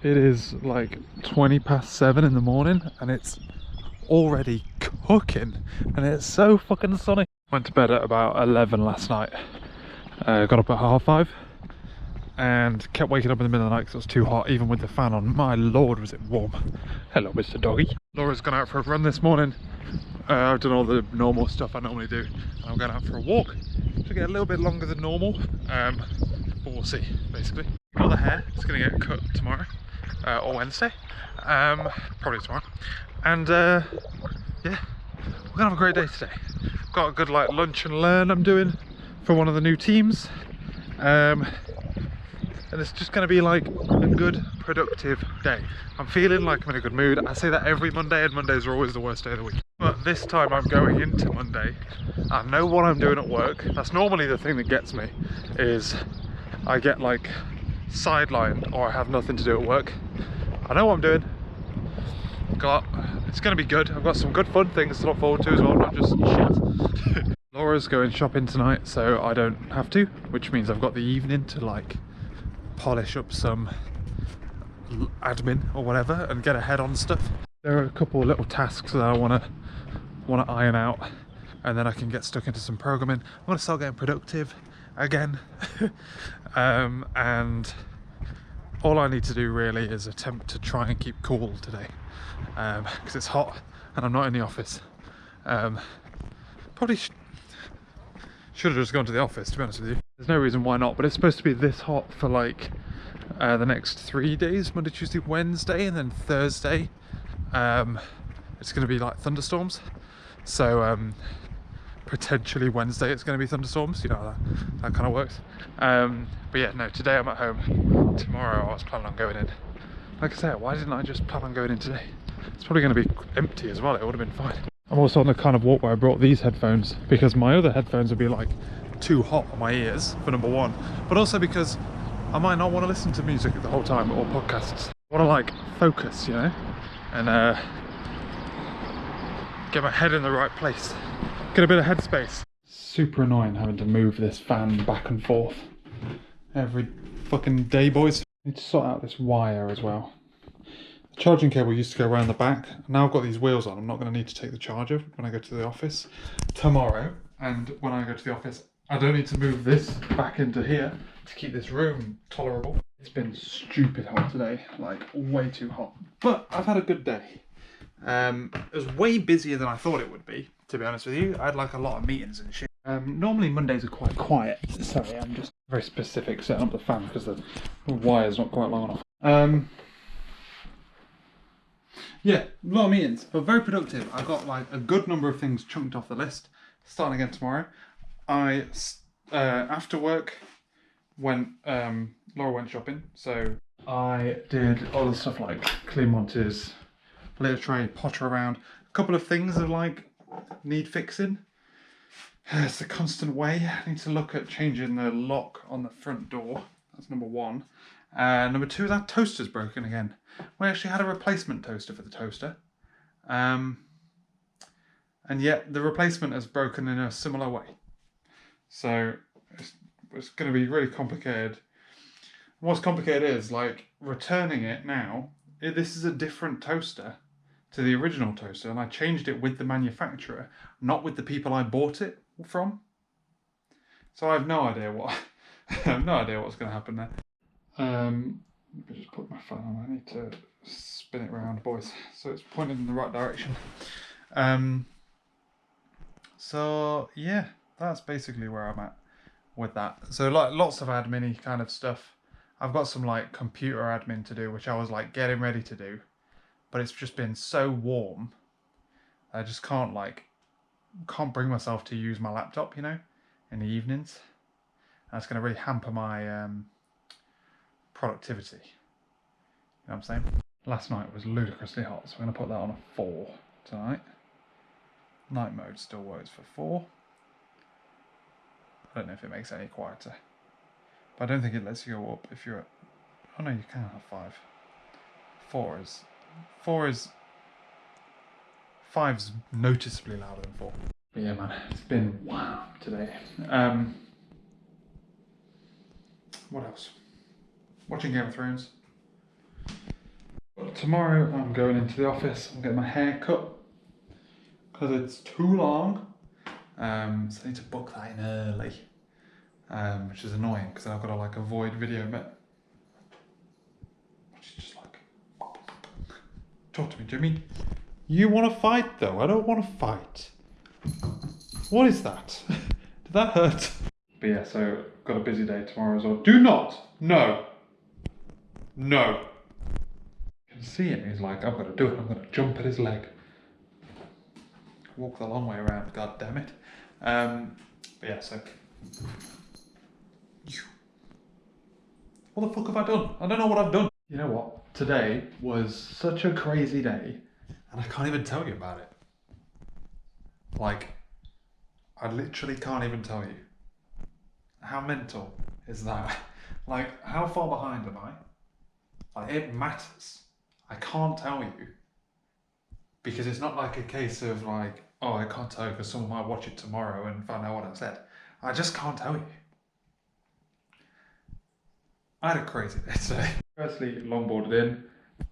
It is like 20 past 7 in the morning and it's already cooking and it's so fucking sunny. Went to bed at about 11 last night. Got up at 5:30 and kept waking up in the middle of the night because it was too hot even with the fan on. My lord, was it warm. Hello, Mr. Doggy. Laura's gone out for a run this morning. I've done all the normal stuff I normally do and I'm going out for a walk to get a little bit longer than normal, but we'll see basically. Got the hair, it's going to get cut tomorrow or Wednesday, probably tomorrow, and yeah, we're gonna have a great day today. Got a good like lunch and learn I'm doing for one of the new teams, and it's just going to be like a good productive day. I'm feeling like I'm in a good mood. I say that every Monday, and Mondays are always the worst day of the week, but this time I'm going into Monday, I know what I'm doing at work. That's normally the thing that gets me, is I get like sidelined or I have nothing to do at work. I know what I'm doing. It's going to be good. I've got some good fun things to look forward to as well, not just shit. Laura's going shopping tonight, so I don't have to, which means I've got the evening to like polish up some admin or whatever and get ahead on stuff. There are a couple of little tasks that I want to iron out, and then I can get stuck into some programming. I want to start getting productive again. And all I need to do really is attempt to try and keep cool today, because it's hot and I'm not in the office. Probably should have just gone to the office, to be honest with you. There's no reason why not, but it's supposed to be this hot for like the next 3 days, Monday, Tuesday, Wednesday, and then Thursday it's going to be like thunderstorms. So potentially Wednesday it's going to be thunderstorms, you know, that kind of works. But yeah, no, today I'm at home. Tomorrow I was planning on going in. Like I said, why didn't I just plan on going in today? It's probably going to be empty as well, it would have been fine. I'm also on the kind of walk where I brought these headphones because my other headphones would be like too hot on my ears, for number one, but also because I might not want to listen to music the whole time or podcasts. I want to like focus, you know, and get my head in the right place, get a bit of headspace. Super annoying having to move this fan back and forth every fucking day, boys. I need to sort out this wire as well. The charging cable used to go around the back. Now I've got these wheels on, I'm not going to need to take the charger when I go to the office tomorrow. And when I go to the office, I don't need to move this back into here to keep this room tolerable. It's been stupid hot today, like way too hot. But I've had a good day. It was way busier than I thought it would be, to be honest with you. I had like a lot of meetings and shit. Normally Mondays are quite quiet. Sorry, I'm just very specific setting up the fan because the wire's not quite long enough. Yeah, a lot of meetings, but very productive. I got like a good number of things chunked off the list. Starting again tomorrow. I after work went Laura went shopping, so I did all the stuff like clean Monty's litter tray, potter around. A couple of things that like need fixing. It's a constant way. I need to look at changing the lock on the front door. That's number one. Number two, that toaster's broken again. We actually had a replacement toaster for the toaster. And yet the replacement has broken in a similar way. So it's going to be really complicated. What's complicated is like returning it now. This is a different toaster to the original toaster, and I changed it with the manufacturer, not with the people I bought it from. So I have no idea what I have no idea what's going to happen there. Let me just put my phone on. I need to spin it around, boys, so it's pointed in the right direction. So yeah, that's basically where I'm at with that. So like lots of admin-y kind of stuff. I've got some like computer admin to do, which I was like getting ready to do, but it's just been so warm. I just can't bring myself to use my laptop, you know, in the evenings. That's going to really hamper my productivity. You know what I'm saying? Last night was ludicrously hot, so I'm going to put that on a 4 tonight. Night mode still works for 4. I don't know if it makes it any quieter, but I don't think it lets you go up if you're at... Oh no, you can have 5. 5's noticeably louder than 4. But yeah, man, it's been wow today. What else? Watching Game of Thrones. But tomorrow I'm going into the office, I'm getting my hair cut because it's too long. So I need to book that in early, which is annoying because I've got to like avoid video met. Which is just like, talk to me, Jimmy. You want to fight though? I don't want to fight. What is that? Did that hurt? But yeah, so got a busy day tomorrow as well. Do not! No! No! You can see him, he's like, I'm gonna do it, I'm gonna jump at his leg. Walk the long way around, god damn it. But yeah, so. What the fuck have I done? I don't know what I've done. You know what? Today was such a crazy day, and I can't even tell you about it. Like, I literally can't even tell you. How mental is that? Like, how far behind am I? Like, it matters. I can't tell you. Because it's not like a case of like, oh, I can't tell you because someone might watch it tomorrow and find out what I've said. I just can't tell you. I had a crazy day today. Firstly, longboarded in.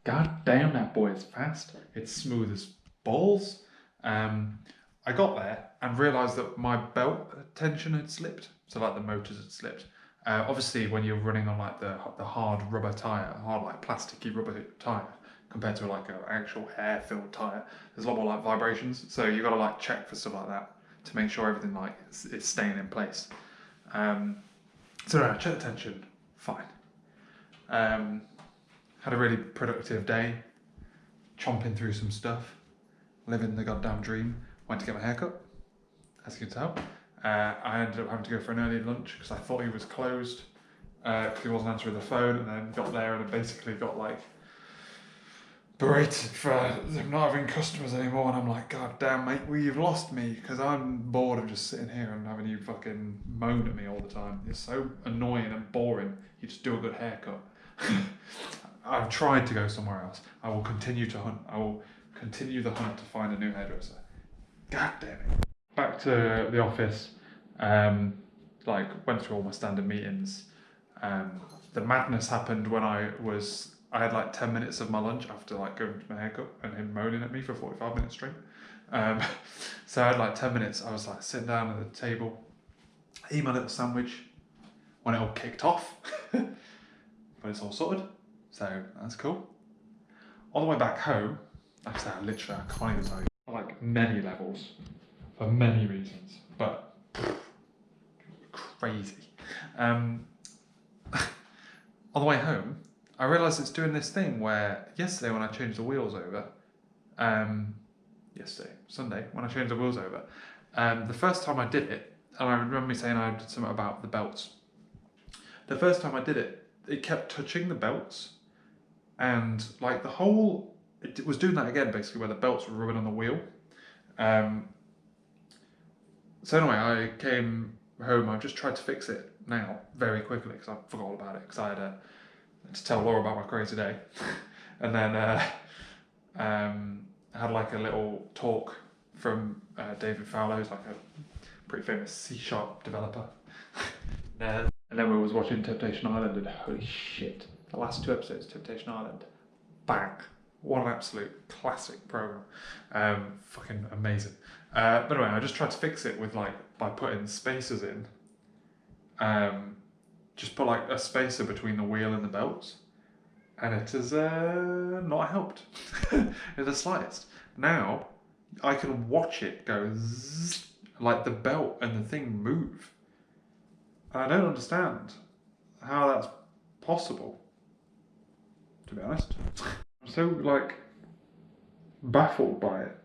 God damn, that boy is fast. It's smooth as balls. I got there and realised that my belt tension had slipped. So like the motors had slipped. Obviously, when you're running on like the hard rubber tyre, hard like plasticky rubber tyre, compared to like an actual air-filled tyre, there's a lot more like vibrations. So you got to like check for stuff like that to make sure everything like is staying in place. So I checked the tension, fine. Had a really productive day, chomping through some stuff, living the goddamn dream. Went to get my haircut, as you can tell. I ended up having to go for an early lunch because I thought he was closed because he wasn't answering the phone, and then got there and basically got like berated for them not having customers anymore. And I'm like, God damn, mate, well, you've lost me because I'm bored of just sitting here and having you fucking moan at me all the time. It's so annoying and boring. You just do a good haircut. I've tried to go somewhere else. I will continue to hunt. I will continue the hunt to find a new hairdresser. God damn it. Back to the office, like went through all my standard meetings. The madness happened when I had like 10 minutes of my lunch after like going to my haircut and him moaning at me for 45 minutes straight. So I had like 10 minutes, I was like sitting down at the table, eating my little sandwich when it all kicked off. But it's all sorted, so that's cool. On the way back home, like I said, I can't even tell you, like many levels, for many reasons, but crazy. On the way home, I realised it's doing this thing where yesterday when I changed the wheels over, Sunday, when I changed the wheels over, the first time I did it, and I remember me saying I did something about the belts. The first time I did it, it kept touching the belts, and like it was doing that again basically where the belts were rubbing on the wheel. So anyway, I came home, I just tried to fix it now very quickly because I forgot all about it because I had to tell Laura about my crazy day. And then had like a little talk from David Fowler, who's like a pretty famous C# developer. And then we was watching Temptation Island, and holy shit, the last 2 episodes of Temptation Island, bang, what an absolute classic program, fucking amazing. But anyway, I just tried to fix it with like by putting spacers in. Just put like a spacer between the wheel and the belts, and it has not helped in the slightest. Now I can watch it go zzz, like the belt and the thing move. I don't understand how that's possible, to be honest. I'm so like baffled by it.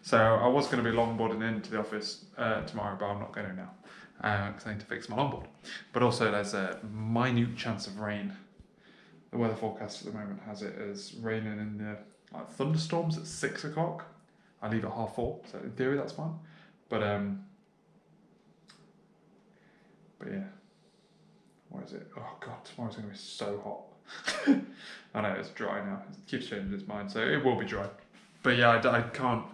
So I was going to be longboarding into the office tomorrow, but I'm not going to now because I need to fix my longboard. But also there's a minute chance of rain. The weather forecast at the moment has it as raining in the like thunderstorms at 6 o'clock. I leave at 4:30, so in theory that's fine. But yeah, what is it? Oh god, tomorrow's going to be so hot. I know it's dry now. It keeps changing its mind, so it will be dry. But yeah, I can't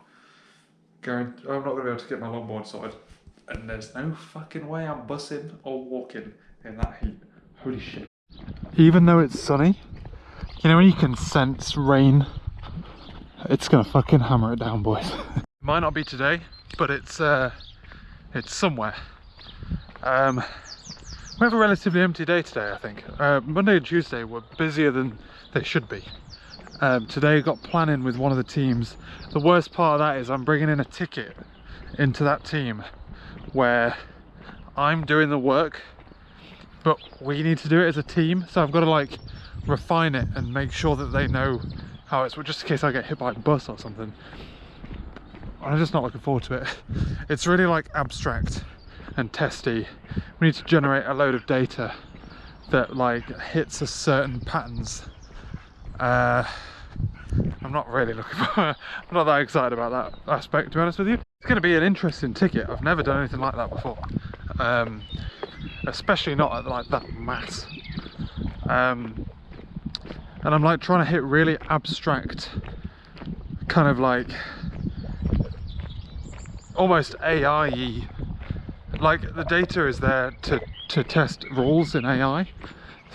guarantee. I'm not going to be able to get my longboard sorted, and there's no fucking way I'm bussing or walking in that heat. Holy shit! Even though it's sunny, You know when you can sense rain? It's gonna fucking hammer it down, boys. It might not be today, but it's somewhere. We have a relatively empty day today, I think. Monday and Tuesday were busier than they should be. Today I got planning with one of the teams. The worst part of that is I'm bringing in a ticket into that team where I'm doing the work, but we need to do it as a team. So I've got to like refine it and make sure that they know how it's, just in case I get hit by a bus or something. I'm just not looking forward to it. It's really like abstract and testy. We need to generate a load of data that like hits a certain patterns. I'm not really looking for, I'm not that excited about that aspect, to be honest with you. It's going to be an interesting ticket. I've never done anything like that before, especially not at like that mass. And I'm like trying to hit really abstract, kind of like almost AI-y. Like the data is there to test rules in AI,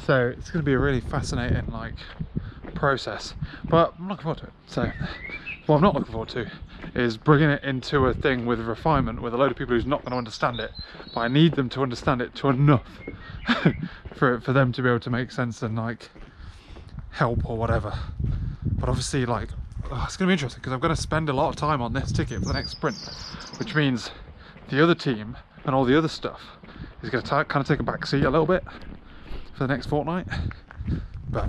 so it's going to be a really fascinating like process, but I'm looking forward to it. So what I'm not looking forward to is bringing it into a thing with refinement with a load of people who's not going to understand it, but I need them to understand it to enough for them to be able to make sense and like help or whatever. But obviously like it's going to be interesting because I've got to spend a lot of time on this ticket for the next sprint, which means the other team and all the other stuff is going to kind of take a back seat a little bit for the next fortnight, but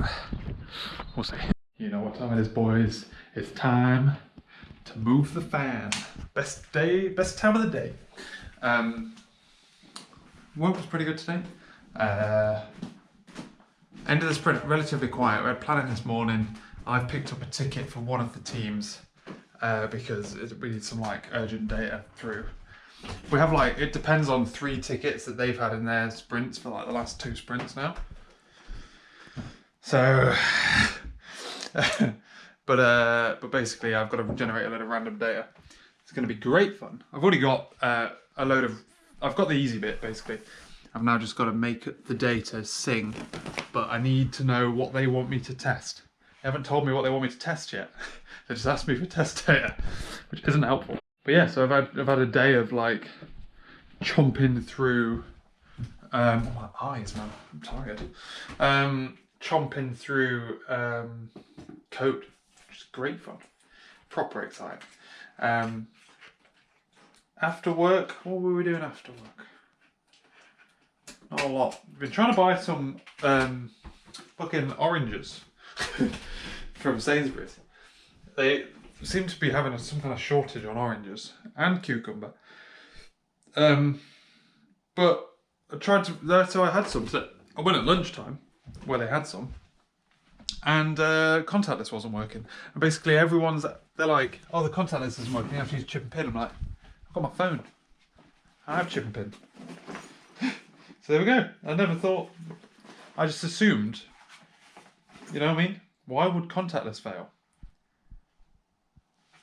we'll see. You know what time it is, boys. It's time to move the fan. Best time of the day. Work was pretty good today. End of the sprint, relatively quiet. We had planning this morning. I've picked up a ticket for one of the teams because we need some like urgent data through. We have like, it depends on 3 tickets that they've had in their sprints for like the last 2 sprints now. So, but basically I've got to generate a load of random data. It's going to be great fun. I've already got a load of, I've got the easy bit basically. I've now just got to make the data sing, but I need to know what they want me to test. They haven't told me what they want me to test yet. They just asked me for test data, which isn't helpful. But yeah, so I've had a day of like chomping through my eyes, man. I'm tired. Chomping through code, which is great fun. Proper exciting. After work, what were we doing after work? Not a lot. We've been trying to buy some fucking oranges from Sainsbury's. They seem to be having some kind of shortage on oranges and cucumber. But I tried to, so I had some. So I went at lunchtime where they had some, and contactless wasn't working. And basically they're like, oh, the contactless isn't working, you have to use chip and pin. I'm like, I've got my phone. I have chip and pin. So there we go. I never thought, I just assumed, you know what I mean? Why would contactless fail?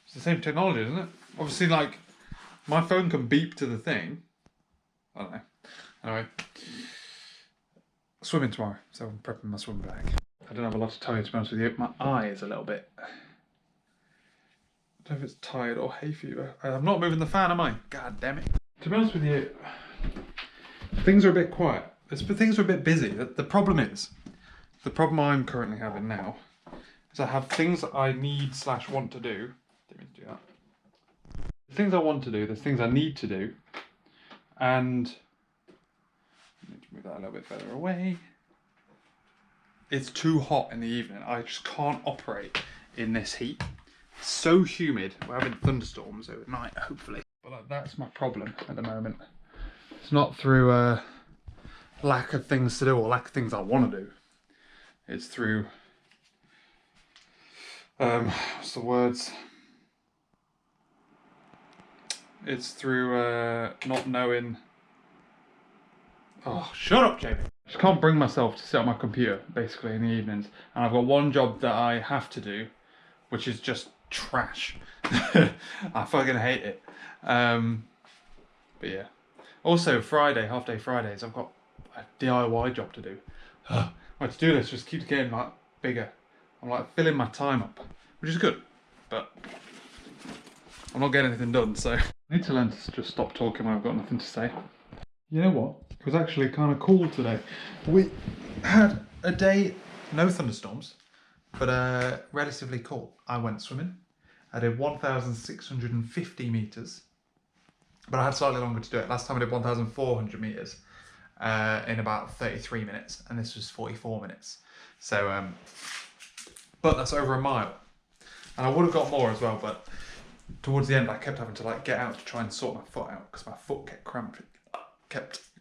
It's the same technology, isn't it? Obviously, like, my phone can beep to the thing. I don't know. Anyway, swimming tomorrow, so I'm prepping my swim bag. I don't have a lot to tell you, to be honest with you. My eye is a little bit, I don't know if it's tired or hay fever. I'm not moving the fan, am I? God damn it. To be honest with you, things are a bit quiet. Things are a bit busy. The problem I'm currently having now is I have things that I need / want to do. Didn't mean to do that. There's things I want to do, there's things I need to do, and I need to move that a little bit further away. It's too hot in the evening. I just can't operate in this heat. It's so humid. We're having thunderstorms overnight, hopefully. But like, that's my problem at the moment. It's not through lack of things to do or lack of things I want to do. It's through, what's the words? It's through not knowing. Oh, shut up, Jamie. I just can't bring myself to sit on my computer, basically, in the evenings. And I've got one job that I have to do, which is just trash. I fucking hate it. But yeah. Also, Friday, half day Fridays, I've got a DIY job to do. My to-do list just keeps getting like bigger I'm like filling my time up, which is good, but I'm not getting anything done, so I need to learn to just stop talking when I've got nothing to say. You know what? It was actually kind of cool today. We had a day, no thunderstorms, but relatively cool. I went swimming. I did 1,650 metres, but I had slightly longer to do it. Last time I did 1,400 metres in about 33 minutes, and this was 44 minutes. So, but that's over a mile. And I would have got more as well, but towards the end I kept having to like get out to try and sort my foot out because my foot kept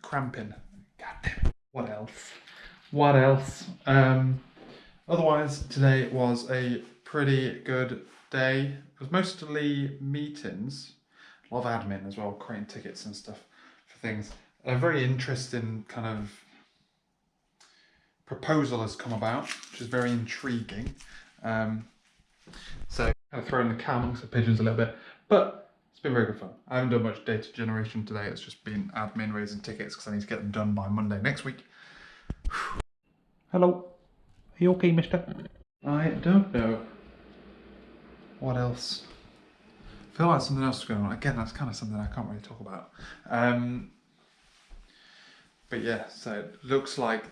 cramping. God damn it. What else? What else? Otherwise, today was a pretty good day. It was mostly meetings, a lot of admin as well, creating tickets and stuff for things. A very interesting kind of proposal has come about, which is very intriguing. So kind of throwing the cat amongst the pigeons a little bit, but it's been very good fun. I haven't done much data generation today. It's just been admin raising tickets because I need to get them done by Monday next week. Hello. Are you okay, mister? I don't know. What else? I feel like something else is going on. Again, that's kind of something I can't really talk about. But yeah, so it looks like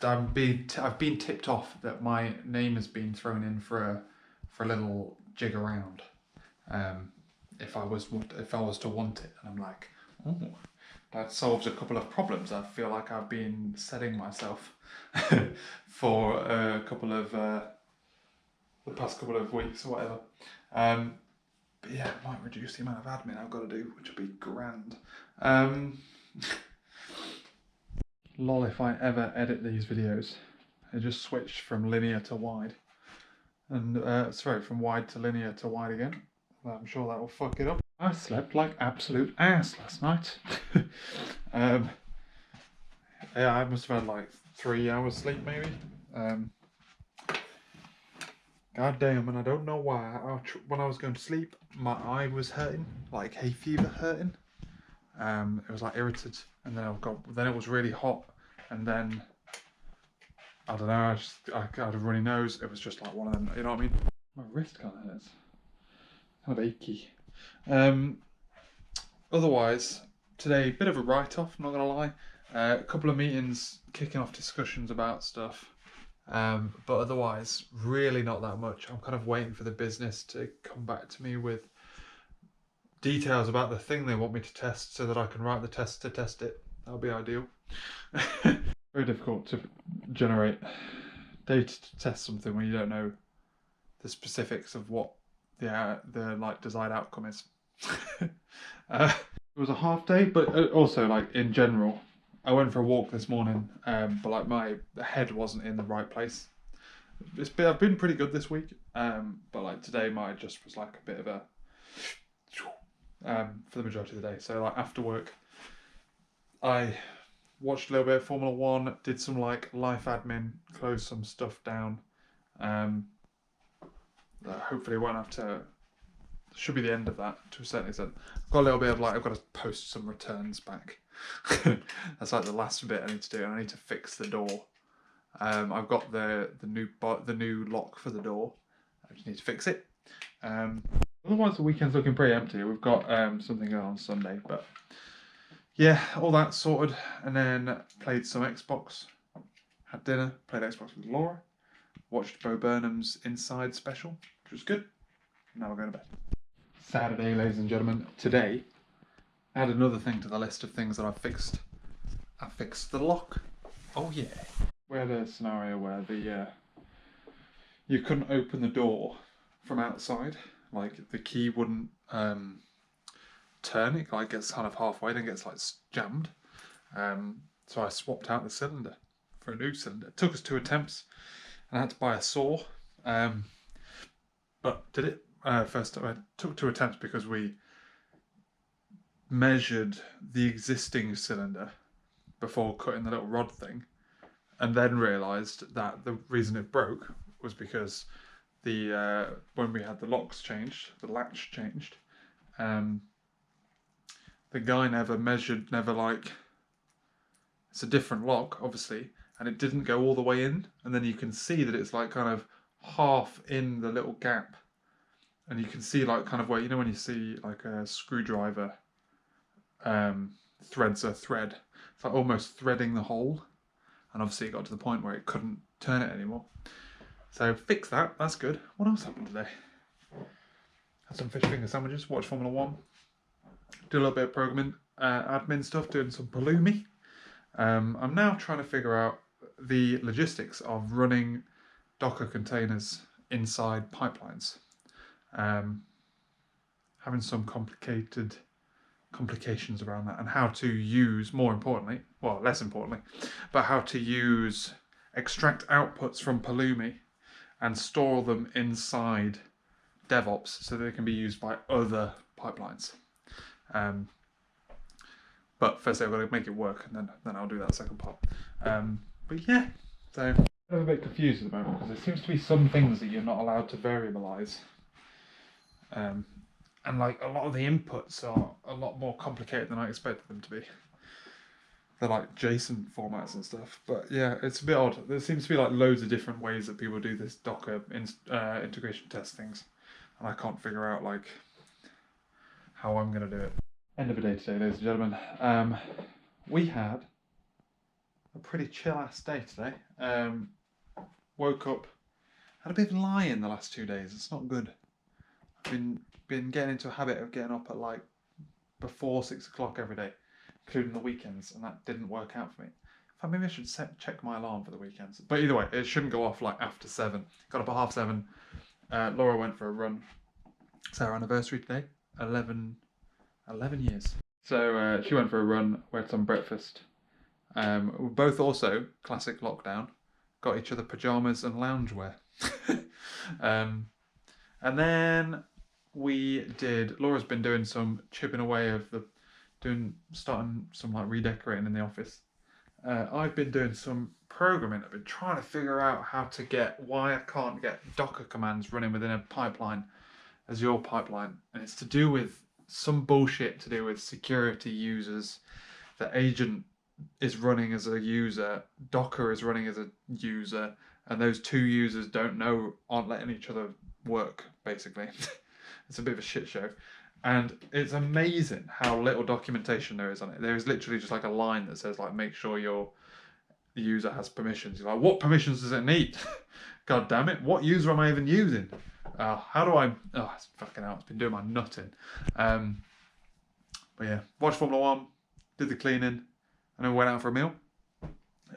I've been tipped off that my name has been thrown in for a little jig around. If I was to want it, and I'm like, oh, that solves a couple of problems. I feel like I've been setting myself for a couple of the past couple of weeks or whatever. But yeah, it might reduce the amount of admin I've got to do, which would be grand. Lol, if I ever edit these videos, I just switched from linear to wide. And, sorry, from wide to linear to wide again. I'm sure that will fuck it up. I slept like absolute ass last night. Yeah, I must have had like 3 hours sleep maybe. God damn, and I don't know why. When I was going to sleep, my eye was hurting, like hay fever hurting. It was like irritated, and then it was really hot, and then I don't know. I had a runny nose. It was just like one of them. You know what I mean? My wrist kind of hurts. Kind of achy. Otherwise, today bit of a write-off. I'm not gonna lie. A couple of meetings, kicking off discussions about stuff. But otherwise, really not that much. I'm kind of waiting for the business to come back to me with details about the thing they want me to test so that I can write the test to test it. That would be ideal. Very difficult to generate data to test something when you don't know the specifics of what the like desired outcome is. It was a half day, but also like in general, I went for a walk this morning, but like my head wasn't in the right place. I've been pretty good this week, but like today my just was like a bit of a for the majority of the day. So like after work, I watched a little bit of Formula 1, did some like life admin, closed some stuff down. Hopefully won't have to. Should be the end of that to a certain extent. I've got a little bit of like I've got to post some returns back. That's like the last bit I need to do. I need to fix the door. I've got the new lock for the door. I just need to fix it. Otherwise, the weekend's looking pretty empty. We've got something going on Sunday, but yeah, all that sorted. And then played some Xbox. Had dinner. Played Xbox with Laura. Watched Bo Burnham's Inside special, which was good. Now we're going to bed. Saturday, ladies and gentlemen. Today, add another thing to the list of things that I've fixed. I fixed the lock. Oh yeah. We had a scenario where you couldn't open the door from outside. Like the key wouldn't turn. It like gets kind of halfway, then gets like jammed. So I swapped out the cylinder for a new cylinder. It took us 2 attempts, and I had to buy a saw. But did it first? I took 2 attempts because we measured the existing cylinder before cutting the little rod thing, and then realised that the reason it broke was because when we had the locks changed, the latch changed, the guy never like, it's a different lock obviously, and it didn't go all the way in, and then you can see that it's like kind of half in the little gap, and you can see like kind of where, you know, when you see like a screwdriver threads a thread, it's like almost threading the hole, and obviously it got to the point where it couldn't turn it anymore. So fix that, that's good. What else happened today? Had some fish finger sandwiches, watched Formula 1, do a little bit of programming, admin stuff, doing some Paloomi. I'm now trying to figure out the logistics of running Docker containers inside pipelines. Having some complications around that, and how to use, more importantly, well, less importantly, but how to use, extract outputs from Paloomi and store them inside DevOps so that they can be used by other pipelines. But first I've got to make it work, and then I'll do that second part. But yeah, so I'm a bit confused at the moment, because there seems to be some things that you're not allowed to variabilize. And like a lot of the inputs are a lot more complicated than I expected them to be. They're like JSON formats and stuff, but yeah, it's a bit odd. There seems to be like loads of different ways that people do this Docker integration test things, and I can't figure out like how I'm going to do it. End of the day today, ladies and gentlemen. We had a pretty chill ass day today. Woke up, had a bit of lie in the last 2 days. It's not good. I've been getting into a habit of getting up at like before 6 o'clock every day, including the weekends, and that didn't work out for me. In fact, maybe I should check my alarm for the weekends. But either way, it shouldn't go off like after 7. Got up at 7:30. Laura went for a run. It's our anniversary today. 11 years. So she went for a run, we had some breakfast. We both also, classic lockdown, got each other pyjamas and loungewear. And then Laura's been doing some chipping away of starting some like redecorating in the office. I've been doing some programming. I've been trying to figure out why I can't get Docker commands running within a pipeline, Azure pipeline. And it's to do with some bullshit to do with security users. The agent is running as a user, Docker is running as a user, and those two users aren't letting each other work, basically. It's a bit of a shit show. And it's amazing how little documentation there is on it. There is literally just like a line that says like, make sure the user has permissions. You're like, what permissions does it need? God damn it, what user am I even using? How do I... Oh, it's fucking out. It's been doing my nutting. But yeah, watched Formula 1, did the cleaning, and then went out for a meal.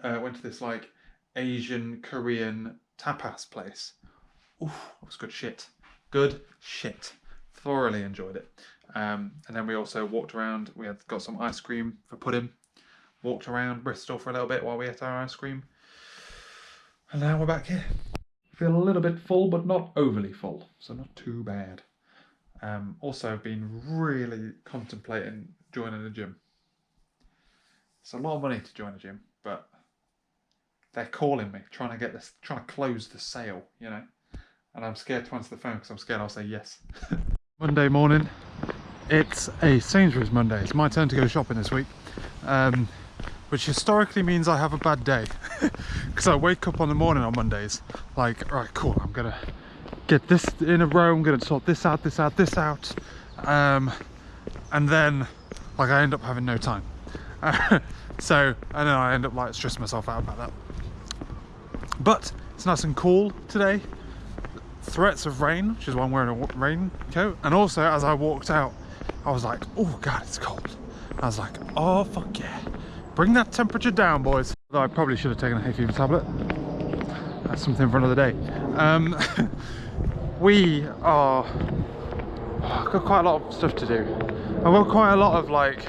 Went to this like Asian, Korean tapas place. Oof, it was good shit. Good shit. Thoroughly enjoyed it. And then we also walked around. We had got some ice cream for pudding. Walked around Bristol for a little bit while we ate our ice cream. And now we're back here. Feel a little bit full, but not overly full, so not too bad. Also been really contemplating joining a gym. It's a lot of money to join a gym, but they're calling me, trying to close the sale, you know. And I'm scared to answer the phone because I'm scared I'll say yes. Monday morning. It's a Sainsbury's Monday. It's my turn to go shopping this week. Which historically means I have a bad day. Because I wake up on the morning on Mondays like, right, cool, I'm gonna get this in a row, I'm gonna sort this out, this out, this out. And then like I end up having no time. So, and then I end up like stressing myself out about that. But it's nice and cool today. Threats of rain, which is why I'm wearing a raincoat. And also, as I walked out, I was like, oh God, it's cold. I was like, oh fuck yeah. Bring that temperature down, boys. Although I probably should have taken a hay fever tablet. That's something for another day. I've got quite a lot of stuff to do. I've got quite a lot of like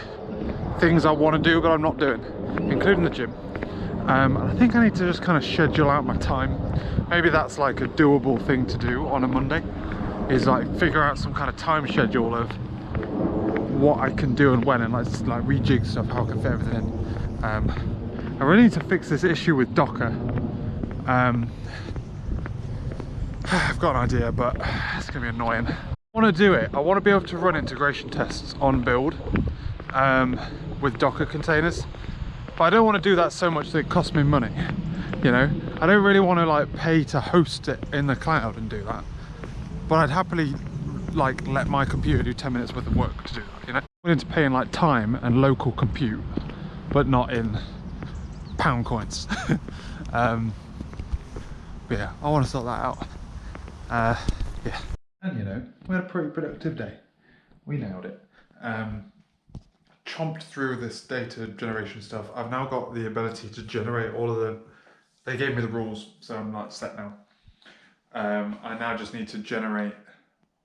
things I want to do, but I'm not doing, including the gym. And I think I need to just kind of schedule out my time. Maybe that's like a doable thing to do on a Monday, is like figure out some kind of time schedule of what I can do and when, and like rejig stuff, how I can fit everything in. I really need to fix this issue with Docker. I've got an idea, but it's gonna be annoying. I want to do it. I want to be able to run integration tests on build with Docker containers. But I don't want to do that so much that it costs me money, you know. I don't really want to like pay to host it in the cloud and do that. But I'd happily like let my computer do 10 minutes worth of work to do that, you know. I'm willing to pay in like time and local compute, but not in pound coins. But yeah, I want to sort that out. Yeah. And you know, we had a pretty productive day. We nailed it. Chomped through this data generation stuff. I've now got the ability to generate all of the... They gave me the rules, so I'm like set now. I now just need to generate...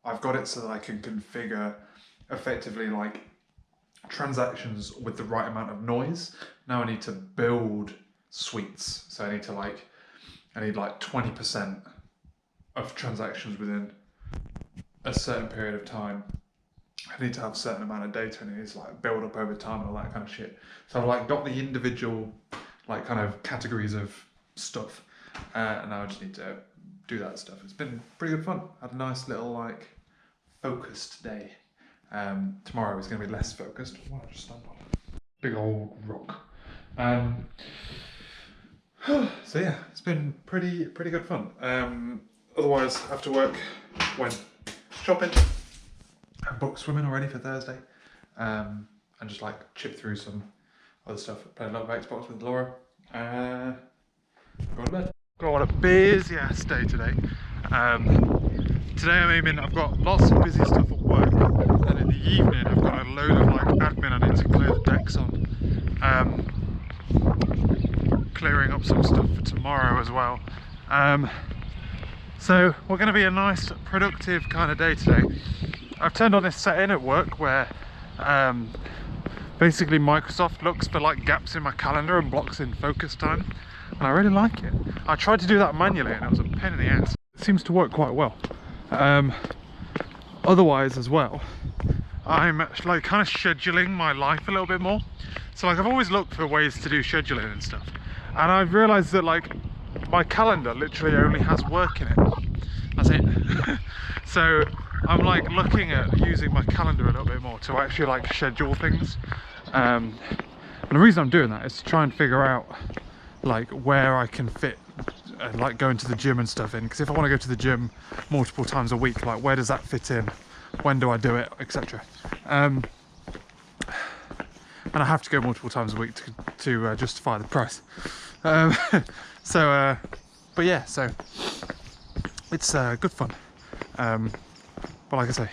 I've got it so that I can configure effectively like transactions with the right amount of noise. Now I need to build suites. So I need like 20% of transactions within a certain period of time. I need to have a certain amount of data and it needs to like build up over time and all that kind of shit. So I've like got the individual like kind of categories of stuff and now I just need to do that stuff. It's been pretty good fun. Had a nice little like focused day. Tomorrow is going to be less focused. What I just stand on? Big old rock. So yeah, it's been pretty good fun. Otherwise, after work, went shopping. I booked swimming already for Thursday, and just like chip through some other stuff. Played a lot of Xbox with Laura. Go to bed. Got a busy ass day today. Today I'm aiming. I've got lots of busy stuff at work, and in the evening I've got a load of like admin I need to clear the decks on. Clearing up some stuff for tomorrow as well. So we're going to be a nice productive kind of day today. I've turned on this setting at work where basically Microsoft looks for like gaps in my calendar and blocks in focus time, and I really like it. I tried to do that manually and it was a pain in the ass. It seems to work quite well. Otherwise as well, I'm like kind of scheduling my life a little bit more. So like I've always looked for ways to do scheduling and stuff, and I've realised that like my calendar literally only has work in it. That's it. So I'm like looking at using my calendar a little bit more to actually like schedule things. And the reason I'm doing that is to try and figure out like where I can fit like going to the gym and stuff in, because if I want to go to the gym multiple times a week, like where does that fit in, when do I do it, etc. And I have to go multiple times a week to justify the price. But yeah, so it's good fun. But like I say,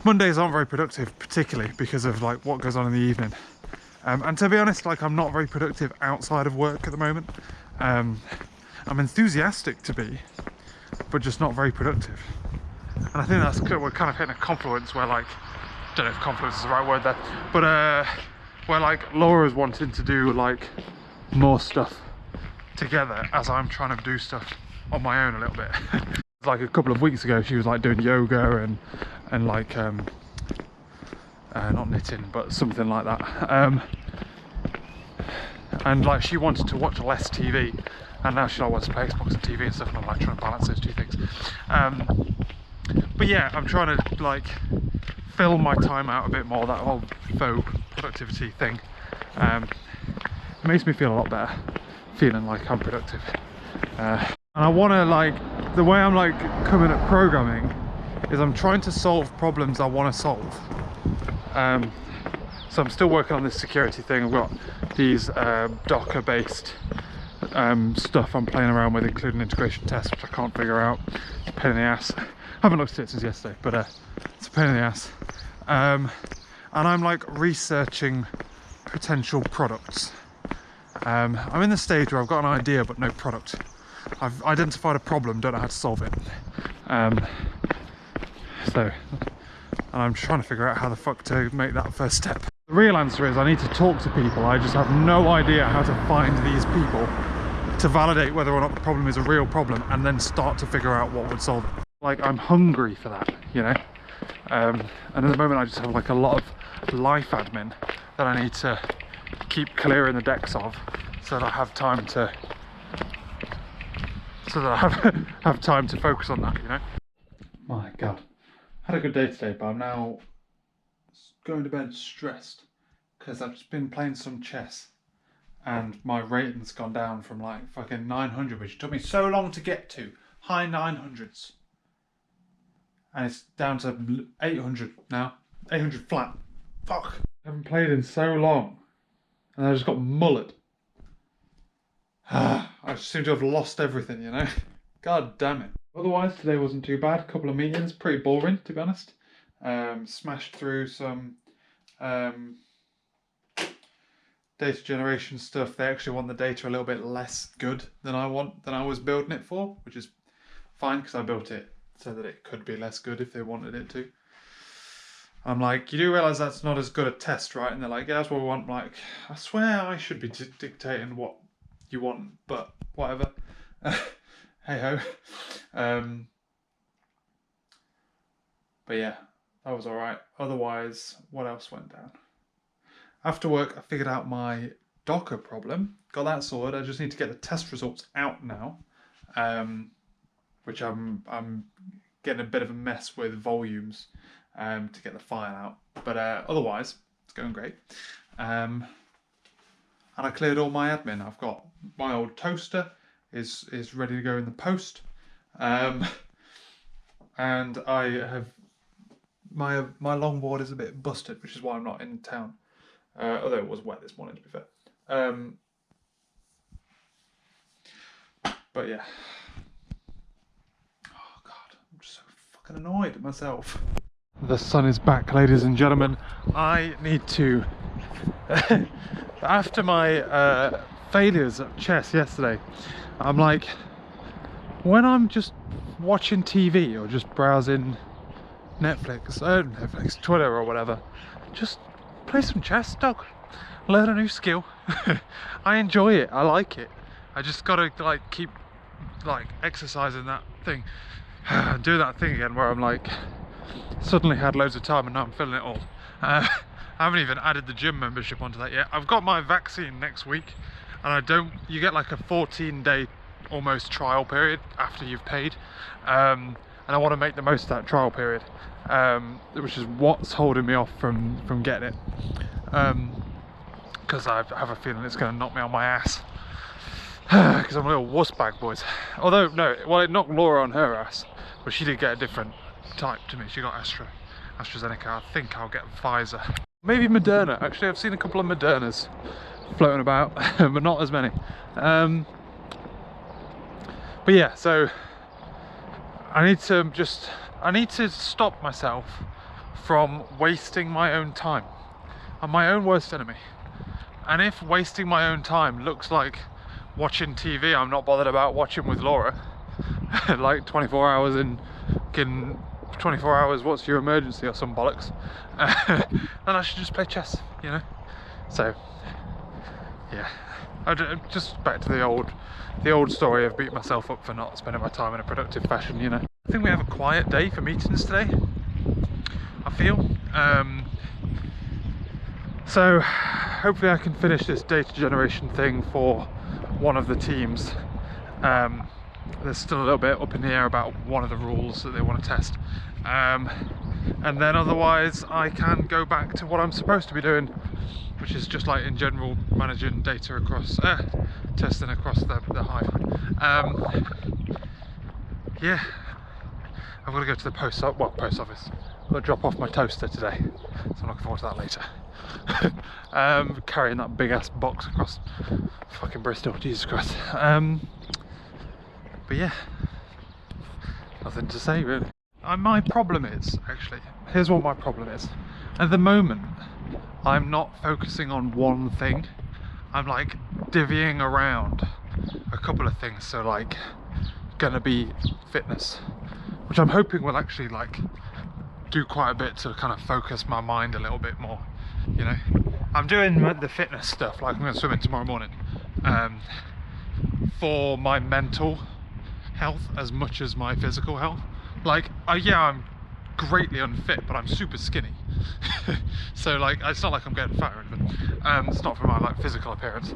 Mondays aren't very productive, particularly because of like what goes on in the evening. And to be honest, like I'm not very productive outside of work at the moment. I'm enthusiastic to be, but just not very productive. And I think that's good. We're kind of hitting a confluence where like, I don't know if confluence is the right word there, but where like Laura's wanting to do like more stuff together as I'm trying to do stuff on my own a little bit. Like a couple of weeks ago she was like doing yoga and like not knitting but something like that, and like she wanted to watch less TV, and now she like wants to play Xbox and TV and stuff, and I'm like trying to balance those two things. But yeah, I'm trying to like fill my time out a bit more, that whole faux productivity thing. It makes me feel a lot better, feeling like I'm productive. And I want to like, the way I'm like coming at programming is I'm trying to solve problems I want to solve. So I'm still working on this security thing. I've got these Docker based stuff I'm playing around with, including integration tests, which I can't figure out. It's a pain in the ass. I haven't looked at it since yesterday, but it's a pain in the ass. And I'm like researching potential products. I'm in the stage where I've got an idea but no product. I've identified a problem, don't know how to solve it. And I'm trying to figure out how the fuck to make that first step. The real answer is I need to talk to people. I just have no idea how to find these people to validate whether or not the problem is a real problem, and then start to figure out what would solve it. Like I'm hungry for that, you know. And at the moment I just have like a lot of life admin that I need to keep clearing the decks of, so that I have time to have time to focus on that, you know. My god, had a good day today, but I'm now going to bed stressed because I've just been playing some chess and my rating's gone down from like fucking 900, which took me so long to get to, high 900s, and it's down to 800 now, 800 flat. Fuck. I haven't played in so long, and I just got mullet. I just seem to have lost everything, you know? God damn it. Otherwise, today wasn't too bad. A couple of meetings, pretty boring, to be honest. Smashed through some data generation stuff. They actually want the data a little bit less good than I was building it for, which is fine because I built it so that it could be less good if they wanted it to. I'm like, you do realise that's not as good a test, right? And they're like, yeah, that's what we want. I'm like, I swear I should be dictating what you want, but whatever. Hey ho. But yeah, that was alright. Otherwise, what else went down? After work, I figured out my Docker problem. Got that sorted. I just need to get the test results out now, which I'm getting a bit of a mess with volumes to get the file out. But otherwise, it's going great. And I cleared all my admin. I've got my old toaster is ready to go in the post, and I have my longboard is a bit busted, which is why I'm not in town. Although it was wet this morning, to be fair. But yeah. Oh god, I'm just so fucking annoyed at myself. The sun is back, ladies and gentlemen. I need to. After my failures at chess yesterday, I'm like, when I'm just watching TV or just browsing Netflix, Twitter or whatever, just play some chess, dog. Learn a new skill. I enjoy it. I like it. I just gotta like keep like exercising that thing, do that thing again where I'm like suddenly had loads of time and now I'm feeling it all. I haven't even added the gym membership onto that yet. I've got my vaccine next week, and you get like a 14-day almost trial period after you've paid, and I want to make the most of that trial period, which is what's holding me off from getting it, because I have a feeling it's going to knock me on my ass, because I'm a little wuss bag, boys. Although no, well, it knocked Laura on her ass, but she did get a different type to me. She got AstraZeneca. I think I'll get Pfizer. Maybe Moderna. Actually, I've seen a couple of Modernas floating about, but not as many. But yeah, so I need to stop myself from wasting my own time. I'm my own worst enemy. And if wasting my own time looks like watching TV I'm not bothered about watching with Laura, like 24 hours in 24 hours, what's your emergency or some bollocks, then I should just play chess, you know? So, yeah. Just back to the old story of beating myself up for not spending my time in a productive fashion, you know? I think we have a quiet day for meetings today, I feel. So, hopefully I can finish this data generation thing for one of the teams. There's still a little bit up in the air about one of the rules that they want to test, and then otherwise I can go back to what I'm supposed to be doing, which is just like in general managing data across testing across the hive. Yeah, I've got to go to the post office. I've got to drop off my toaster today, so I'm looking forward to that later. Carrying that big ass box across fucking Bristol, Jesus Christ. But yeah, nothing to say really. My problem is, actually, here's what my problem is. At the moment, I'm not focusing on one thing. I'm like divvying around a couple of things. So like, gonna be fitness, which I'm hoping will actually like do quite a bit to kind of focus my mind a little bit more, you know. I'm doing the fitness stuff, like I'm going swimming tomorrow morning, for my mental health as much as my physical health. Like, yeah, I'm greatly unfit, but I'm super skinny. So like, it's not like I'm getting fat or anything. It's not for my like physical appearance.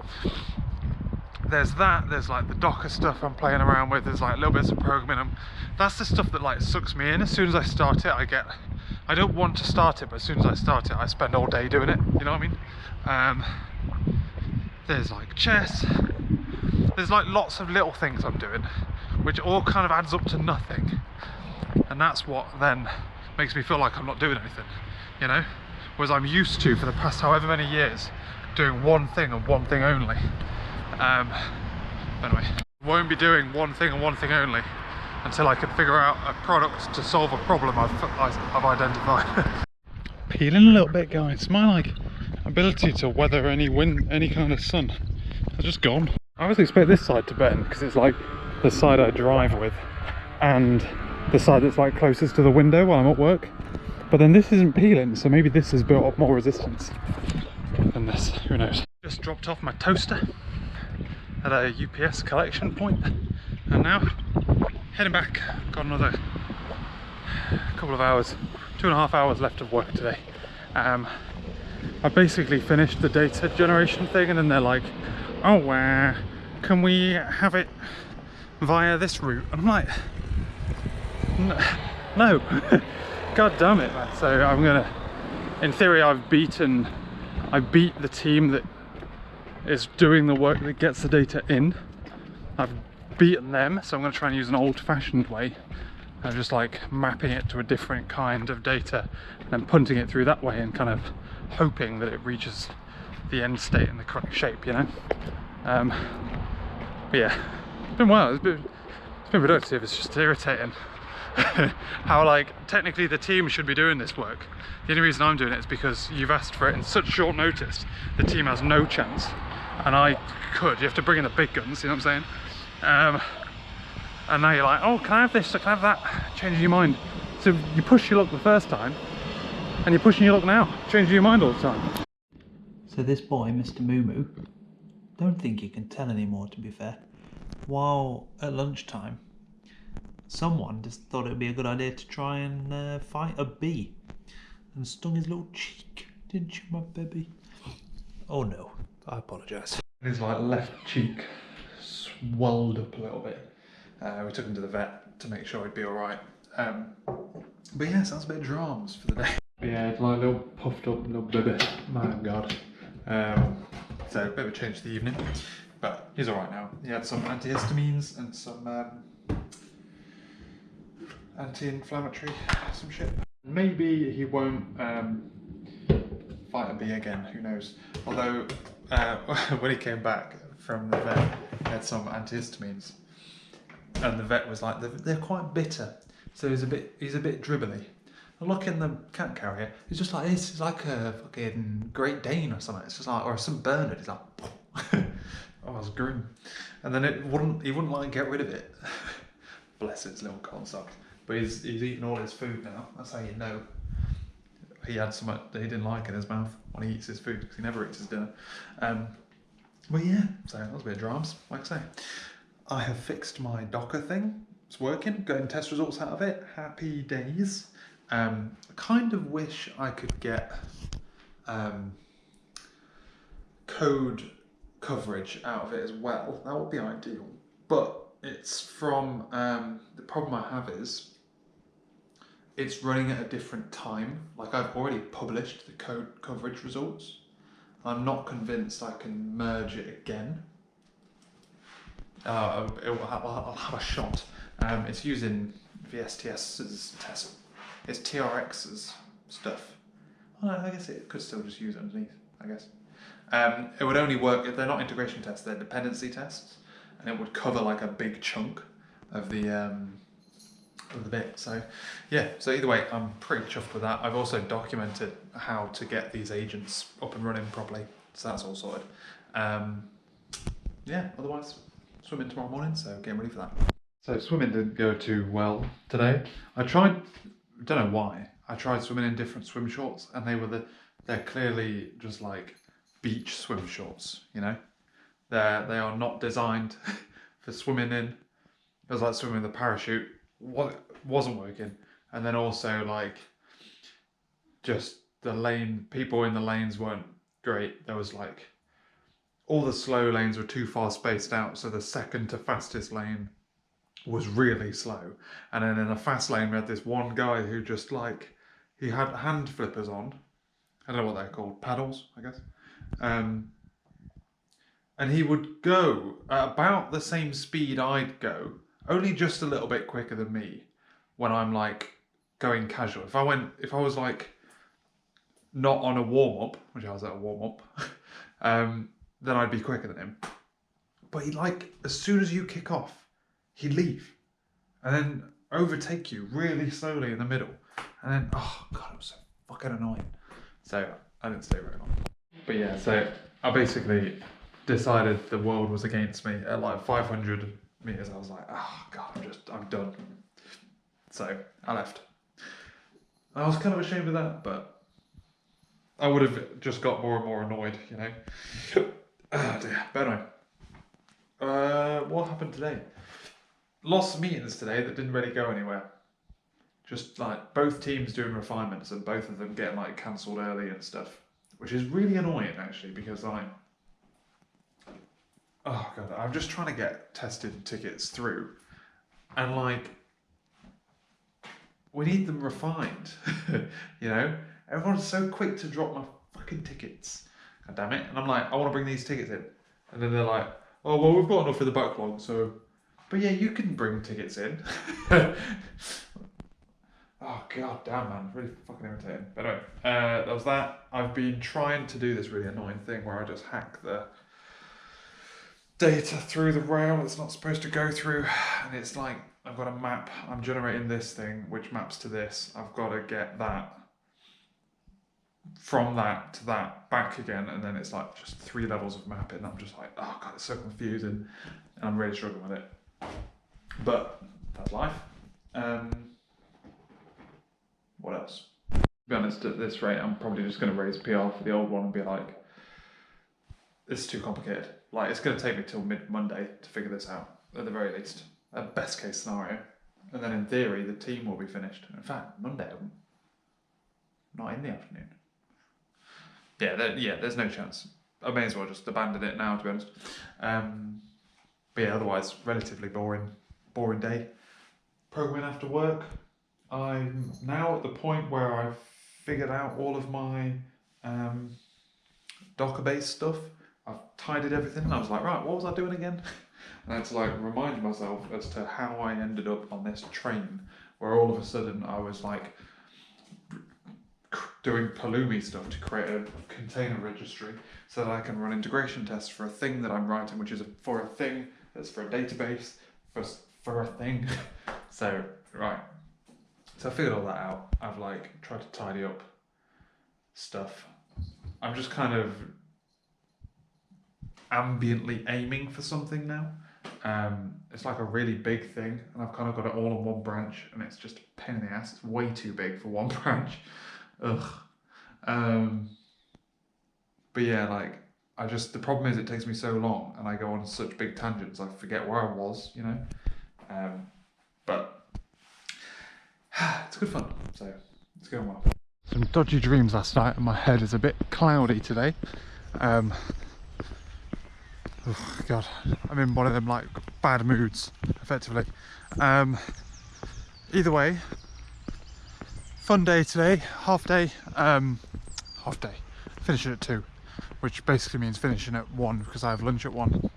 There's that, there's like the Docker stuff I'm playing around with, there's like little bits of programming. That's the stuff that like sucks me in. As soon as I start it, I don't want to start it, but as soon as I start it, I spend all day doing it, you know what I mean? there's like chess, there's like lots of little things I'm doing, which all kind of adds up to nothing. And that's what then makes me feel like I'm not doing anything, you know? Whereas I'm used to, for the past however many years, doing one thing and one thing only. Anyway, I won't be doing one thing and one thing only until I can figure out a product to solve a problem I've identified. Peeling a little bit, guys. My like ability to weather any wind, any kind of sun, has just gone. I always expect this side to bend because it's like the side I drive with and the side that's like closest to the window while I'm at work. But then this isn't peeling, so maybe this has built up more resistance than this, who knows. Just dropped off my toaster at a UPS collection point, and now heading back. Got another couple of hours, 2.5 hours left of work today. I basically finished the data generation thing, and then they're like, oh, can we have it via this route? And I'm like, no. God damn it, man. So I'm gonna, in theory, I beat the team that is doing the work that gets the data in. I've beaten them, so I'm gonna try and use an old-fashioned way of just like mapping it to a different kind of data and then punting it through that way and kind of hoping that it reaches the end state in the correct shape, you know? But yeah, it's been well, it's been productive. It's just irritating how like technically the team should be doing this work. The only reason I'm doing it is because you've asked for it in such short notice. The team has no chance, and you have to bring in the big guns, you know what I'm saying? And now you're like, oh, can I have this, can I have that? Changing your mind. So you push your luck the first time, and you're pushing your luck now, changing your mind all the time. So this boy, Mr. Moo, don't think you can tell anymore, to be fair. While at lunchtime, someone just thought it would be a good idea to try and fight a bee, and stung his little cheek. Didn't you, my baby? Oh no, I apologise. His like left cheek swelled up a little bit. We took him to the vet to make sure he'd be alright. But yeah, sounds a bit of dramas for the day. But yeah, it's like a little puffed up little baby. My God. So a bit of a change to the evening, but he's alright now. He had some antihistamines and some anti-inflammatory, some shit. Maybe he won't fight a bee again, who knows. Although when he came back from the vet, he had some antihistamines, and the vet was like, they're quite bitter, so he's a bit dribbly. I look in the cat carrier, it's just like this. It's like a fucking Great Dane or something. It's just like, or some Bernard. It's like, oh, it's grim. And then he wouldn't like get rid of it. Bless its little concept. But he's eating all his food now. That's how you know he had something that he didn't like in his mouth when he eats his food, because he never eats his dinner. But yeah, so that was a bit of dramas, like I say. I have fixed my Docker thing. It's working, getting test results out of it. Happy days. I kind of wish I could get code coverage out of it as well. That would be ideal. But it's from, the problem I have is it's running at a different time. Like, I've already published the code coverage results. I'm not convinced I can merge it again. I'll have a shot. It's using VSTS's test. It's TRX's stuff. Well, I guess it could still just use it underneath, I guess. It would only work if they're not integration tests, they're dependency tests, and it would cover like a big chunk of the bit. So yeah, so either way, I'm pretty chuffed with that. I've also documented how to get these agents up and running properly, so that's all sorted. Yeah, otherwise, swimming tomorrow morning, so getting ready for that. So swimming didn't go too well today. I tried, don't know why, I tried swimming in different swim shorts, and they're clearly just like beach swim shorts, you know? They are not designed for swimming in. It was like swimming with a parachute. Wasn't working. And then also like just people in the lanes weren't great. There was like, all the slow lanes were too far spaced out, so the second to fastest lane was really slow. And then in the fast lane we had this one guy who just like, he had hand flippers on. I don't know what they're called, paddles, I guess. and he would go at about the same speed I'd go, only just a little bit quicker than me when I'm like going casual. If I was like not on a warm-up, which I was at a warm-up, then I'd be quicker than him. But he'd like, as soon as you kick off, he'd leave and then overtake you really slowly in the middle. And then, oh God, it was so fucking annoying. So I didn't stay very long. But yeah, so I basically decided the world was against me at like 500 meters. I was like, oh God, I'm done. So I left. I was kind of ashamed of that, but I would have just got more and more annoyed, you know. Oh dear. But anyway, what happened today? Lots of meetings today that didn't really go anywhere. Just like both teams doing refinements and both of them getting like cancelled early and stuff, which is really annoying actually, because oh God, I'm just trying to get tested tickets through, and like we need them refined. You know, everyone's so quick to drop my fucking tickets. God damn it! And I'm like, I want to bring these tickets in, and then they're like, oh well, we've got enough for the backlog, so. But yeah, you can bring tickets in. Oh God damn man, really fucking irritating. But anyway, that was that. I've been trying to do this really annoying thing where I just hack the data through the rail it's not supposed to go through, and it's like I've got a map, I'm generating this thing which maps to this, I've got to get that from that to that back again, and then it's like just 3 levels of mapping. I'm just like, oh God, it's so confusing, and I'm really struggling with it. But that's life. What else? To be honest, at this rate, I'm probably just going to raise PR for the old one and be like, it's too complicated. Like, it's going to take me till mid-Monday to figure this out, at the very least. A best case scenario. And then in theory, the team will be finished. In fact, Monday, not in the afternoon. Yeah, there's no chance. I may as well just abandon it now, to be honest. But yeah, otherwise, relatively boring day. Programming after work. I'm now at the point where I've figured out all of my Docker-based stuff. I've tidied everything, and I was like, right, what was I doing again? And I had to like remind myself as to how I ended up on this train, where all of a sudden I was like doing Pulumi stuff to create a container registry so that I can run integration tests for a thing that I'm writing, which is for a thing that's for a database for a thing. So right. So I figured all that out. I've like tried to tidy up stuff. I'm just kind of ambiently aiming for something now. It's like a really big thing, and I've kind of got it all on one branch, and it's just a pain in the ass. It's way too big for one branch. Ugh. But yeah, like the problem is it takes me so long, and I go on such big tangents, I forget where I was, you know. But it's good fun, so it's going well. Some dodgy dreams last night, and my head is a bit cloudy today. Oh God, I'm in one of them like bad moods, effectively. Either way, fun day today, half day. Finishing at 2, which basically means finishing at 1 because I have lunch at 1.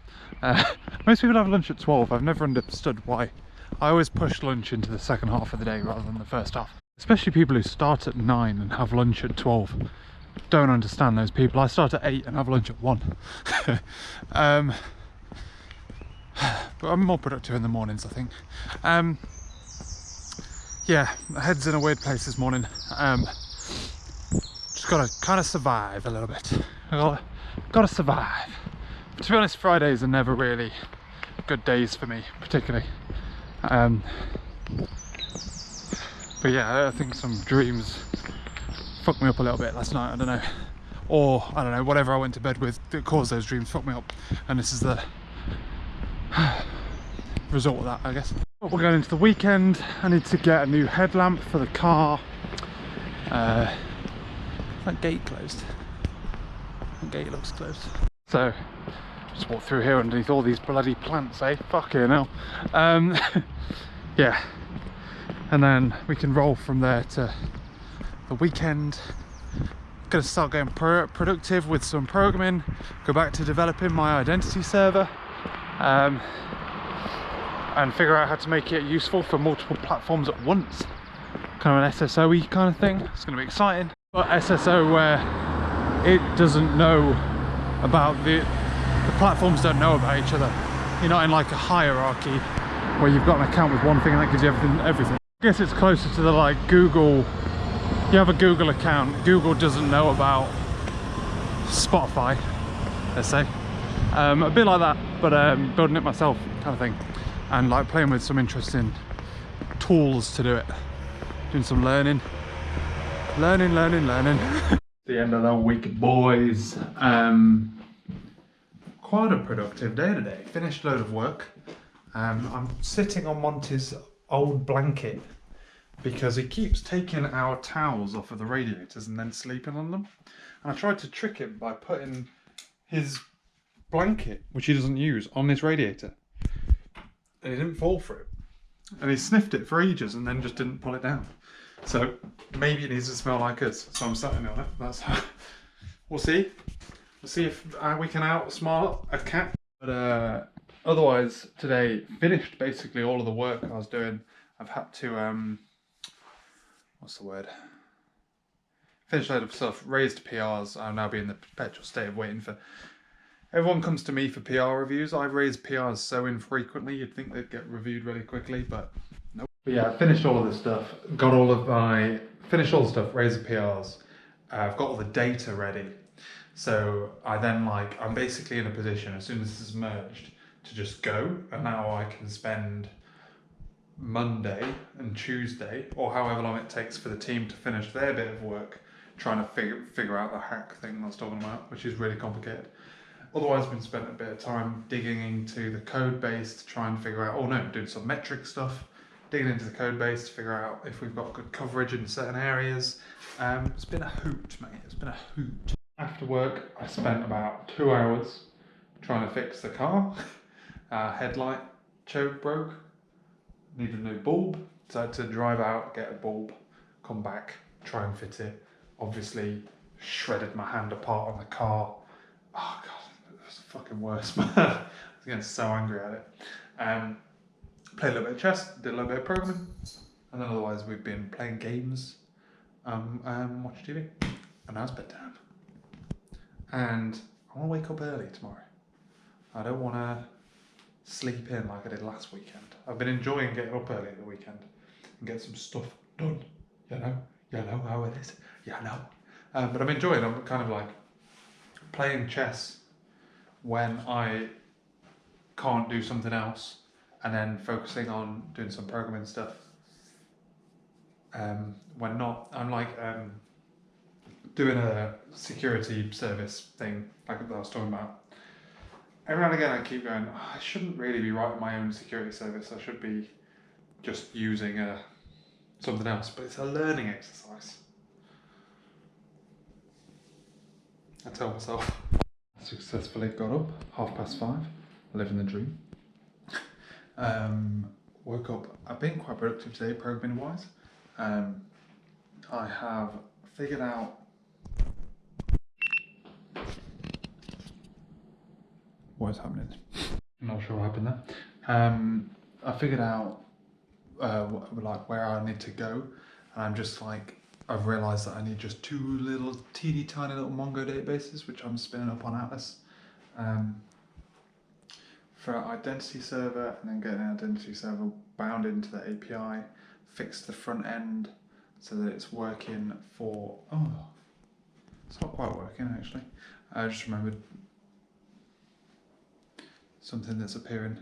Most people have lunch at 12. I've never understood why. I always push lunch into the second half of the day rather than the first half. Especially people who start at 9 and have lunch at 12. Don't understand those people. I start at 8 and have lunch at 1. But I'm more productive in the mornings, I think. Yeah, my head's in a weird place this morning. Just gotta kind of survive a little bit. Gotta survive. But to be honest, Fridays are never really good days for me, particularly. But yeah, I think some dreams fucked me up a little bit last night. I don't know, or I don't know, whatever I went to bed with that caused those dreams fucked me up, and this is the result of that, I guess. But we're going into the weekend. I need to get a new headlamp for the car. Is that gate closed? That gate looks closed. So just walk through here underneath all these bloody plants, eh? Fucking hell. Yeah, and then we can roll from there to the weekend, Gonna start getting productive with some programming, go back to developing my identity server, and figure out how to make it useful for multiple platforms at once. Kind of an SSO-y kind of thing. It's gonna be exciting. But SSO where it doesn't know about the platforms don't know about each other. You're not in like a hierarchy where you've got an account with one thing and that gives you everything. I guess it's closer to the like Google. You have a Google account, Google doesn't know about Spotify, let's say. A bit like that, but building it myself kind of thing. And like playing with some interesting tools to do it. Doing some learning. Learning. The end of the week, boys. Quite a productive day today. Finished a load of work. I'm sitting on Monty's old blanket because he keeps taking our towels off of the radiators and then sleeping on them. And I tried to trick him by putting his blanket, which he doesn't use, on this radiator. And he didn't fall for it. And he sniffed it for ages and then just didn't pull it down. So maybe it needs to smell like us. So I'm sitting on it. That's how. We'll see. We'll see if we can outsmart a cat. But otherwise, today finished basically all of the work I was doing. I've had to what's the word? Finished a load of stuff, raised PRs. I'll now be in the perpetual state of waiting for. Everyone comes to me for PR reviews. I raise PRs so infrequently, you'd think they'd get reviewed really quickly, but nope. But yeah, I finished all of this stuff. Finished all the stuff, raised the PRs. I've got all the data ready. So I'm basically in a position, as soon as this is merged, to just go. And now I can spend Monday and Tuesday, or however long it takes for the team to finish their bit of work, trying to figure out the hack thing I was talking about, which is really complicated. Otherwise, I've been spent a bit of time digging into the code base to try and figure out, doing some metric stuff, digging into the code base to figure out if we've got good coverage in certain areas. It's been a hoot, mate. It's been a hoot. After work, I spent about 2 hours trying to fix the car. Headlight choke broke. Needed a new bulb, so I had to drive out, get a bulb, come back, try and fit it. Obviously, shredded my hand apart on the car. Oh god, it was the fucking worst, man. I was getting so angry at it. Played a little bit of chess, did a little bit of programming, and then otherwise we've been playing games, watch TV, and now it's bedtime. And I want to wake up early tomorrow. I don't want to sleep in like I did last weekend. I've been enjoying getting up early at the weekend and get some stuff done. You know how it is. But I'm enjoying. I'm kind of like playing chess when I can't do something else, and then focusing on doing some programming stuff. When not, I'm like doing a security service thing like I was talking about. Every now and again I keep going, I shouldn't really be writing my own security service. I should be just using something else. But it's a learning exercise. I tell myself. I successfully got up, 5:30, living the dream. Woke up, I've been quite productive today, programming wise. I have figured out what is happening. I'm not sure what happened there. I figured out where I need to go, and I'm just like, I've realised that I need just 2 little teeny tiny little Mongo databases, which I'm spinning up on Atlas, for identity server, and then get an identity server bound into the API, fix the front end so that it's working for, it's not quite working actually. I just remembered something that's appearing,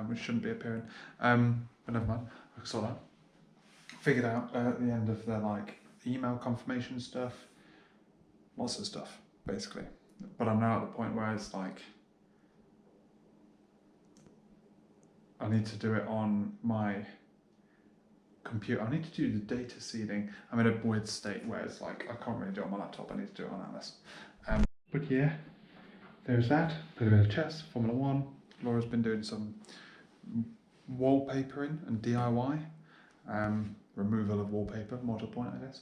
which shouldn't be appearing, but never mind, I saw that. Figured out at the end of the email confirmation stuff, lots of stuff basically, but I'm now at the point where it's like, I need to do it on my computer. I need to do the data seeding. I'm in a weird state where it's like, I can't really do it on my laptop, I need to do it on Atlas. But yeah, there's that. Played a bit of chess, Formula 1. Laura's been doing some wallpapering and DIY. Removal of wallpaper, more to the point, I guess.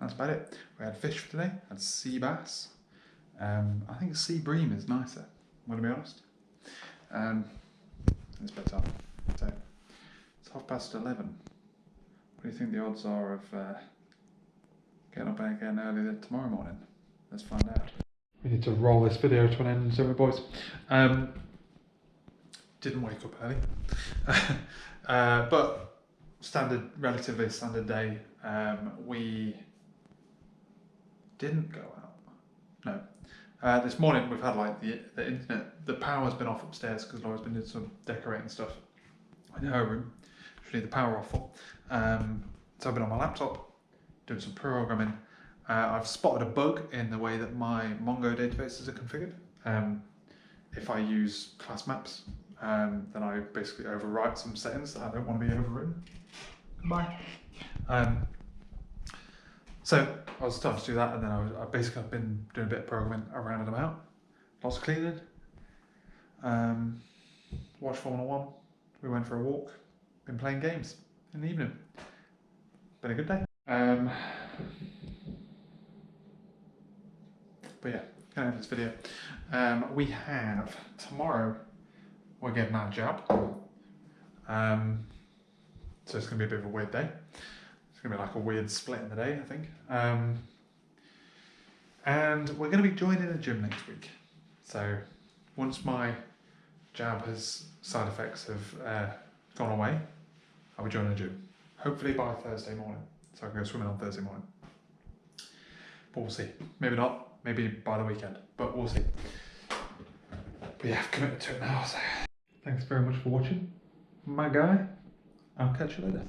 that's about it. We had fish for today, had sea bass. I think sea bream is nicer, I'm going to be honest. It's bedtime, so it's 11:30. What do you think the odds are of getting up again early tomorrow morning? Let's find out. We need to roll this video to an end, don't we, boys? Didn't wake up early, but relatively standard day. We didn't go out. No. This morning we've had like the internet, the power's been off upstairs because Laura's been doing some decorating stuff in her room. She need the power off for. So I've been on my laptop doing some programming. I've spotted a bug in the way that my Mongo databases are configured. If I use class maps, then I basically overwrite some settings that I don't want to be overwritten. Goodbye. So I was starting to do that, and then I've been doing a bit of programming around and about. Lots of cleaning. Watched Formula 1. We went for a walk. Been playing games in the evening. Been a good day. But yeah, gonna end this video. We have tomorrow. We're getting our jab. So it's gonna be a bit of a weird day. It's gonna be like a weird split in the day, I think. And we're gonna be joining a gym next week. So once my jab side effects have gone away, I'll be joining a gym. Hopefully by Thursday morning. So I can go swimming on Thursday morning. But we'll see. Maybe not. Maybe by the weekend. But we'll see. But yeah, I've committed to it now. So thanks very much for watching. My guy. I'll catch you later.